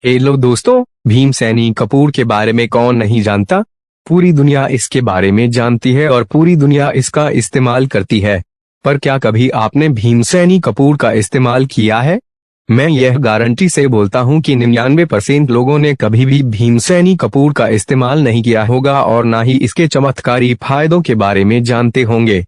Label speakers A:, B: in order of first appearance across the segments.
A: Hello दोस्तों, भीमसेनी कपूर के बारे में कौन नहीं जानता। पूरी दुनिया इसके बारे में जानती है और पूरी दुनिया इसका इस्तेमाल करती है। पर क्या कभी आपने भीमसेनी कपूर का इस्तेमाल किया है? मैं यह गारंटी से बोलता हूं कि 99% लोगों ने कभी भी भीमसेनी कपूर का इस्तेमाल नहीं किया होगा और ना ही इसके चमत्कारी फायदों के बारे में जानते होंगे।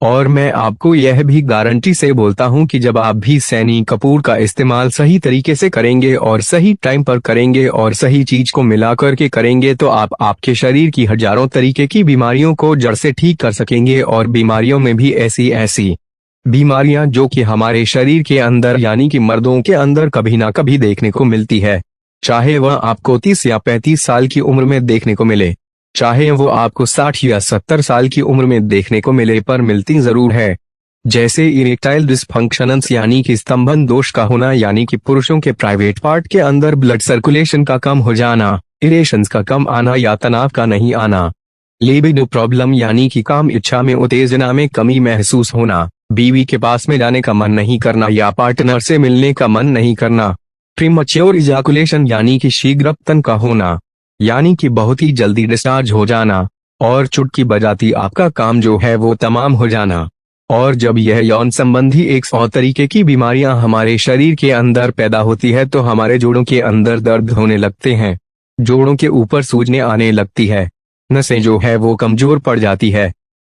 A: और मैं आपको यह भी गारंटी से बोलता हूं कि जब आप भी सैनी कपूर का इस्तेमाल सही तरीके से करेंगे और सही टाइम पर करेंगे और सही चीज को मिला करके करेंगे तो आप आपके शरीर की हजारों तरीके की बीमारियों को जड़ से ठीक कर सकेंगे। और बीमारियों में भी ऐसी ऐसी बीमारियां जो कि हमारे शरीर के अंदर यानी कि मर्दों के अंदर कभी ना कभी देखने को मिलती है, चाहे वह आपको 30 या 35 साल की उम्र में देखने को मिले, चाहे वो आपको 60 या 70 साल की उम्र में देखने को मिले, पर मिलती जरूर है। जैसे इरेक्टाइल डिसफंक्शंस यानी कि स्तंभन दोष का होना, यानी कि पुरुषों के प्राइवेट पार्ट के अंदर ब्लड सर्कुलेशन का कम हो जाना, इरेशंस का कम आना या तनाव का नहीं आना, लिबिडो प्रॉब्लम यानी कि काम इच्छा में उत्तेजना में कमी महसूस होना, बीवी के पास में जाने का मन नहीं करना या पार्टनर से मिलने का मन नहीं करना, प्रीमैच्योर इजैकुलेशन यानी कि शीघ्रपतन का होना, यानी कि बहुत ही जल्दी डिस्चार्ज हो जाना, और चुटकी बजाती आपका काम जो है वो तमाम हो जाना। और जब यह यौन संबंधी 100 तरीके की बीमारियां हमारे शरीर के अंदर पैदा होती है तो हमारे जोड़ों के अंदर दर्द होने लगते हैं, जोड़ों के ऊपर सूजने आने लगती है, नसें जो है वो कमजोर पड़ जाती है,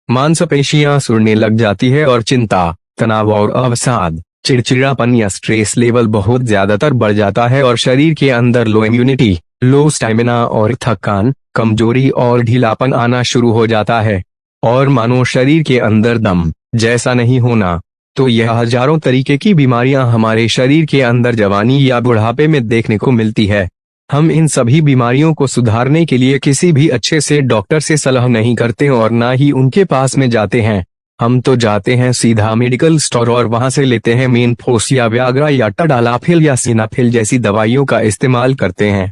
A: मांसपेशियां सुड़ने लग जाती है और चिंता, तनाव और अवसाद, चिड़चिड़ापन या स्ट्रेस लेवल बहुत ज्यादातर बढ़ जाता है और शरीर के अंदर लो इम्यूनिटी, लो स्टैमिना और थकान, कमजोरी और ढीलापन आना शुरू हो जाता है, और मानो शरीर के अंदर दम जैसा नहीं होना। तो यह हजारों तरीके की बीमारियां हमारे शरीर के अंदर जवानी या बुढ़ापे में देखने को मिलती है। हम इन सभी बीमारियों को सुधारने के लिए किसी भी अच्छे से डॉक्टर से सलाह नहीं करते और ना ही उनके पास में जाते हैं। हम तो जाते हैं सीधा मेडिकल स्टोर और वहां से लेते हैं मेनफोर्स या व्याग्रा या टडालाफिल या सिनाफिल जैसी दवाइयों का इस्तेमाल करते हैं,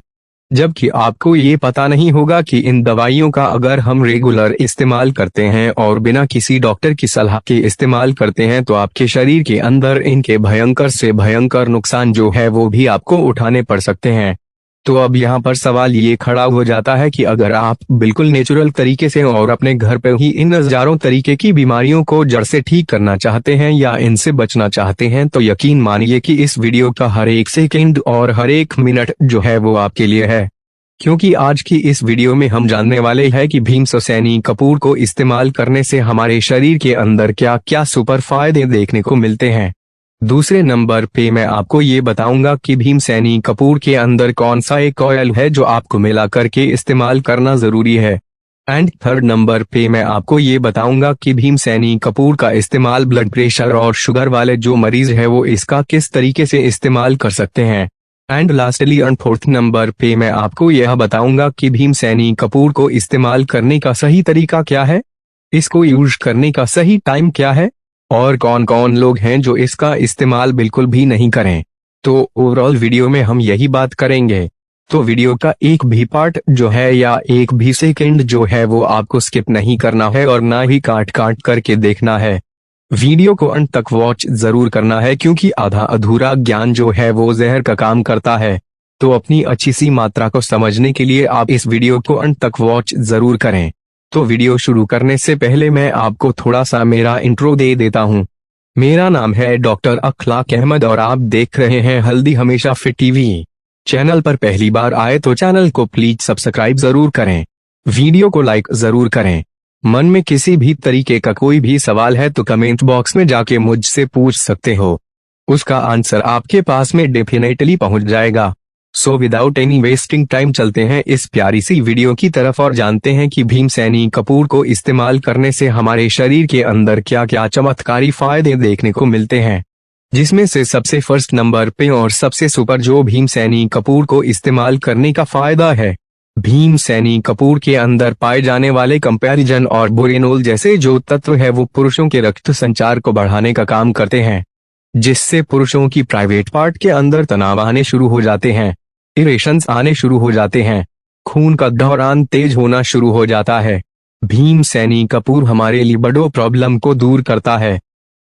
A: जबकि आपको ये पता नहीं होगा कि इन दवाइयों का अगर हम रेगुलर इस्तेमाल करते हैं और बिना किसी डॉक्टर की सलाह के इस्तेमाल करते हैं तो आपके शरीर के अंदर इनके भयंकर से भयंकर नुकसान जो है वो भी आपको उठाने पड़ सकते हैं। तो अब यहाँ पर सवाल ये खड़ा हो जाता है कि अगर आप बिल्कुल नेचुरल तरीके से और अपने घर पे ही इन हजारों तरीके की बीमारियों को जड़ से ठीक करना चाहते हैं या इनसे बचना चाहते हैं तो यकीन मानिए कि इस वीडियो का हर एक सेकंड और हर एक मिनट जो है वो आपके लिए है, क्योंकि आज की इस वीडियो में हम जानने वाले हैं कि भीमसेनी कपूर को इस्तेमाल करने से हमारे शरीर के अंदर क्या क्या सुपर फायदे देखने को मिलते हैं। दूसरे नंबर पे मैं आपको ये बताऊंगा कि भीमसेनी कपूर के अंदर कौन सा एक ऑयल है जो आपको मिला करके इस्तेमाल करना जरूरी है। एंड थर्ड नंबर पे मैं आपको ये बताऊंगा कि भीमसेनी कपूर का इस्तेमाल ब्लड प्रेशर और शुगर वाले जो मरीज है वो इसका किस तरीके से इस्तेमाल कर सकते हैं। And lastly and fourth number पे मैं आपको यह बताऊंगा कि भीमसेनी कपूर को इस्तेमाल करने का सही तरीका क्या है, इसको यूज करने का सही टाइम क्या है, और कौन कौन लोग हैं जो इसका इस्तेमाल बिल्कुल भी नहीं करें। तो ओवरऑल वीडियो में हम यही बात करेंगे। तो वीडियो का एक भी पार्ट जो है या एक भी सेकंड जो है वो आपको स्किप नहीं करना है और ना ही काट काट करके देखना है। वीडियो को अंत तक वॉच जरूर करना है, क्योंकि आधा अधूरा ज्ञान जो है वो जहर का काम करता है। तो अपनी अच्छी सी मात्रा को समझने के लिए आप इस वीडियो को अंत तक वॉच जरूर करें। तो वीडियो शुरू करने से पहले मैं आपको थोड़ा सा मेरा इंट्रो दे देता हूँ। मेरा नाम है डॉक्टर अखलाक अहमद और आप देख रहे हैं हेल्दी हमेशा फिट टीवी। चैनल पर पहली बार आए तो चैनल को प्लीज सब्सक्राइब जरूर करें, वीडियो को लाइक जरूर करें। मन में किसी भी तरीके का कोई भी सवाल है तो कमेंट बॉक्स में जाके मुझसे पूछ सकते हो, उसका आंसर आपके पास में डेफिनेटली पहुंच जाएगा। So without any wasting time चलते हैं इस प्यारी सी वीडियो की तरफ और जानते हैं कि भीमसेनी कपूर को इस्तेमाल करने से हमारे शरीर के अंदर क्या क्या चमत्कारी फायदे देखने को मिलते हैं। जिसमें से सबसे फर्स्ट नंबर पे और सबसे सुपर जो भीमसेनी कपूर को इस्तेमाल करने का फायदा है, भीमसेनी कपूर के अंदर पाए जाने वाले कंपैरिजन और बोरेनोल जैसे जो तत्व है वो पुरुषों के रक्त संचार को बढ़ाने का काम करते हैं, जिससे पुरुषों की प्राइवेट पार्ट के अंदर तनाव आने शुरू हो जाते हैं, इरेशंस आने शुरू हो जाते हैं, खून का दौरान तेज होना शुरू हो जाता है। भीमसेनी कपूर हमारे लिबिडो प्रॉब्लम को दूर करता है,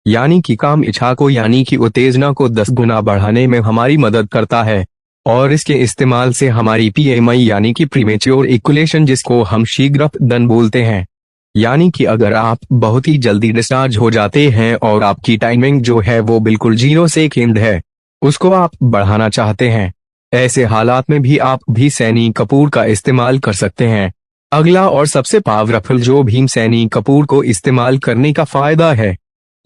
A: यानी कि काम इच्छा को यानी कि उत्तेजना को 10 गुना बढ़ाने में हमारी मदद करता है। और इसके इस्तेमाल से हमारी PMI यानी कि प्रीमेच्योर इकुलेशन, जिसको हम शीघ्र अपदन बोलते हैं, यानी कि अगर आप बहुत ही जल्दी डिस्चार्ज हो जाते हैं और आपकी टाइमिंग जो है वो बिल्कुल 0 सेकेंड है, उसको आप बढ़ाना चाहते हैं, ऐसे हालात में भी आप भीम सैनी कपूर का इस्तेमाल कर सकते हैं। अगला और सबसे पावरफुल जो भीम सैनी कपूर को इस्तेमाल करने का फायदा है,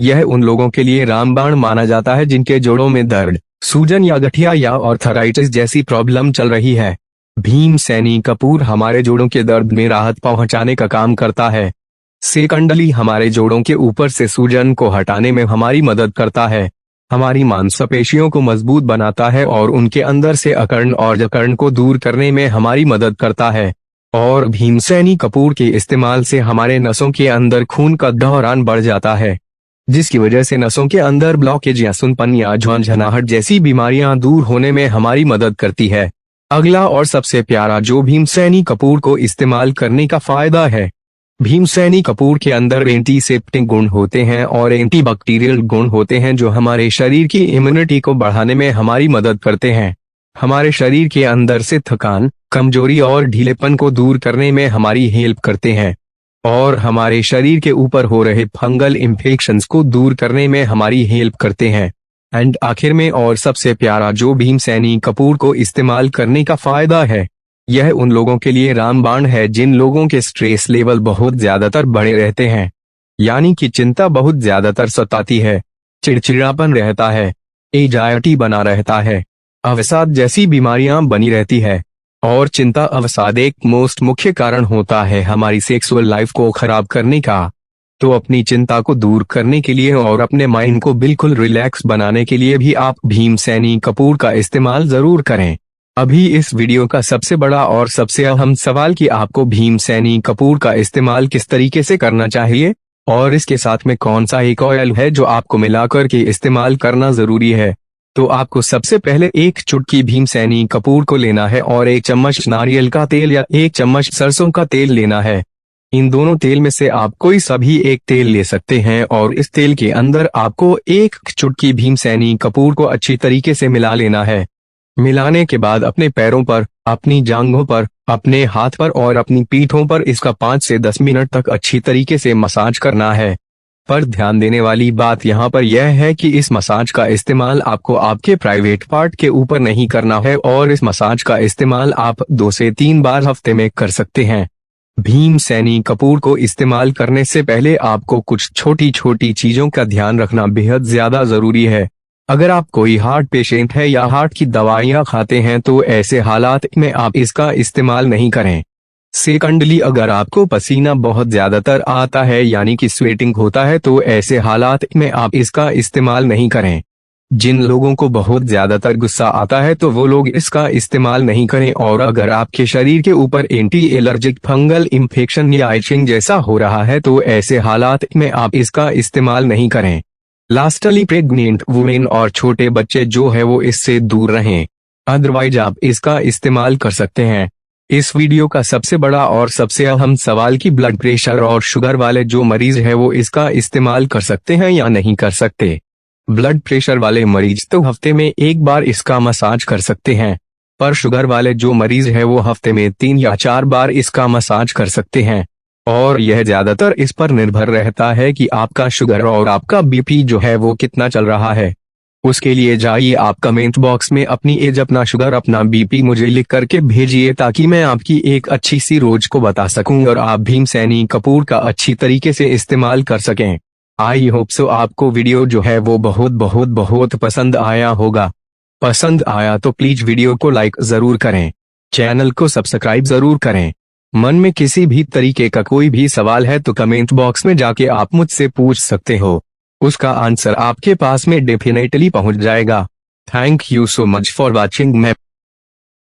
A: यह उन लोगों के लिए रामबाण माना जाता है जिनके जोड़ों में दर्द, सूजन या गठिया या आर्थराइटिस जैसी प्रॉब्लम चल रही है। भीम सैनी कपूर हमारे जोड़ों के दर्द में राहत पहुंचाने का काम करता है। सेकंडली हमारे जोड़ों के ऊपर से सूजन को हटाने में हमारी मदद करता है, हमारी मांसपेशियों को मजबूत बनाता है और उनके अंदर से अकड़न और जकड़न को दूर करने में हमारी मदद करता है। और भीम सैनी कपूर के इस्तेमाल से हमारे नसों के अंदर खून का दौरान बढ़ जाता है, जिसकी वजह से नसों के अंदर ब्लॉकेज या सुनपन या झंझनाहट जैसी बीमारियां दूर होने में हमारी मदद करती है। अगला और सबसे प्यारा जो भीम सैनी कपूर को इस्तेमाल करने का फायदा है, भीम सैनी कपूर के अंदर एंटीसेप्टिक गुण होते हैं और एंटीबैक्टीरियल गुण होते हैं जो हमारे शरीर की इम्यूनिटी को बढ़ाने में हमारी मदद करते हैं, हमारे शरीर के अंदर से थकान, कमजोरी और ढीलेपन को दूर करने में हमारी हेल्प करते हैं और हमारे शरीर के ऊपर हो रहे फंगल इन्फेक्शंस को दूर करने में हमारी हेल्प करते हैं। एंड आखिर में और सबसे प्यारा जो भीम सैनी कपूर को इस्तेमाल करने का फायदा है, यह उन लोगों के लिए रामबाण है जिन लोगों के स्ट्रेस लेवल बहुत ज्यादातर बढ़े रहते हैं, यानी कि चिंता बहुत ज्यादातर सताती है, चिड़चिड़ापन रहता है, एंजाइटी बना रहता है, अवसाद जैसी बीमारियां बनी रहती है। और चिंता अवसाद एक मोस्ट मुख्य कारण होता है हमारी सेक्सुअल लाइफ को खराब करने का। तो अपनी चिंता को दूर करने के लिए और अपने माइंड को बिल्कुल रिलैक्स बनाने के लिए भी आप भीम सैनी कपूर का इस्तेमाल जरूर करें। अभी इस वीडियो का सबसे बड़ा और सबसे अहम सवाल कि आपको भीम सैनी कपूर का इस्तेमाल किस तरीके से करना चाहिए और इसके साथ में कौन सा एक ऑयल है जो आपको मिलाकर के इस्तेमाल करना जरूरी है। तो आपको सबसे पहले एक चुटकी भीम सैनी कपूर को लेना है और 1 चम्मच नारियल का तेल या 1 चम्मच सरसों का तेल लेना है। इन दोनों तेल में से आप कोई सभी एक तेल ले सकते हैं और इस तेल के अंदर आपको 1 चुटकी भीम सैनी कपूर को अच्छी तरीके से मिला लेना है। मिलाने के बाद अपने पैरों पर, अपनी जांघों पर, अपने हाथ पर और अपनी पीठों पर इसका 5 से 10 मिनट तक अच्छी तरीके से मसाज करना है। पर ध्यान देने वाली बात यहाँ पर यह है कि इस मसाज का इस्तेमाल आपको आपके प्राइवेट पार्ट के ऊपर नहीं करना है और इस मसाज का इस्तेमाल आप 2 से 3 बार हफ्ते में कर सकते हैं। भीम सैनी कपूर को इस्तेमाल करने से पहले आपको कुछ छोटी छोटी चीजों का ध्यान रखना बेहद ज्यादा जरूरी है। अगर आप कोई हार्ट पेशेंट है या हार्ट की दवाइयाँ खाते हैं तो ऐसे हालात में आप इसका इस्तेमाल नहीं करें। सेकंडली अगर आपको पसीना बहुत ज्यादातर आता है यानी कि स्वेटिंग होता है तो ऐसे हालात में आप इसका इस्तेमाल नहीं करें। जिन लोगों को बहुत ज्यादातर गुस्सा आता है तो वो लोग इसका इस्तेमाल नहीं करें और अगर आपके शरीर के ऊपर एंटी एलर्जिक फंगल इन्फेक्शन या इचिंग जैसा हो रहा है तो ऐसे हालात में आप इसका इस्तेमाल नहीं करें। लास्टली प्रेग्नेंट वुमेन और छोटे बच्चे जो है वो इससे दूर रहें, अदरवाइज आप इसका इस्तेमाल कर सकते हैं। इस वीडियो का सबसे बड़ा और सबसे अहम सवाल कि ब्लड प्रेशर और शुगर वाले जो मरीज है वो इसका इस्तेमाल कर सकते हैं या नहीं कर सकते। ब्लड प्रेशर वाले मरीज तो हफ्ते में 1 बार इसका मसाज कर सकते हैं, पर शुगर वाले जो मरीज है वो हफ्ते में 3 या 4 बार इसका मसाज कर सकते हैं। और यह ज्यादातर इस पर निर्भर रहता है कि आपका शुगर और आपका बीपी जो है वो कितना चल रहा है। उसके लिए जाइए आप कमेंट बॉक्स में अपनी एज, अपना शुगर, अपना बीपी मुझे लिख करके भेजिए ताकि मैं आपकी एक अच्छी सी रोज को बता सकूं और आप भीम सैनी कपूर का अच्छी तरीके से इस्तेमाल कर सकें। आई होप सो आपको वीडियो जो है वो बहुत बहुत बहुत पसंद आया होगा। पसंद आया तो प्लीज वीडियो को लाइक जरूर करें, चैनल को सब्सक्राइब जरूर करें। मन में किसी भी तरीके का कोई भी सवाल है तो कमेंट बॉक्स में जाके आप मुझसे पूछ सकते हो, उसका आंसर आपके पास में डेफिनेटली पहुंच जाएगा। Thank you so much for watching. मैं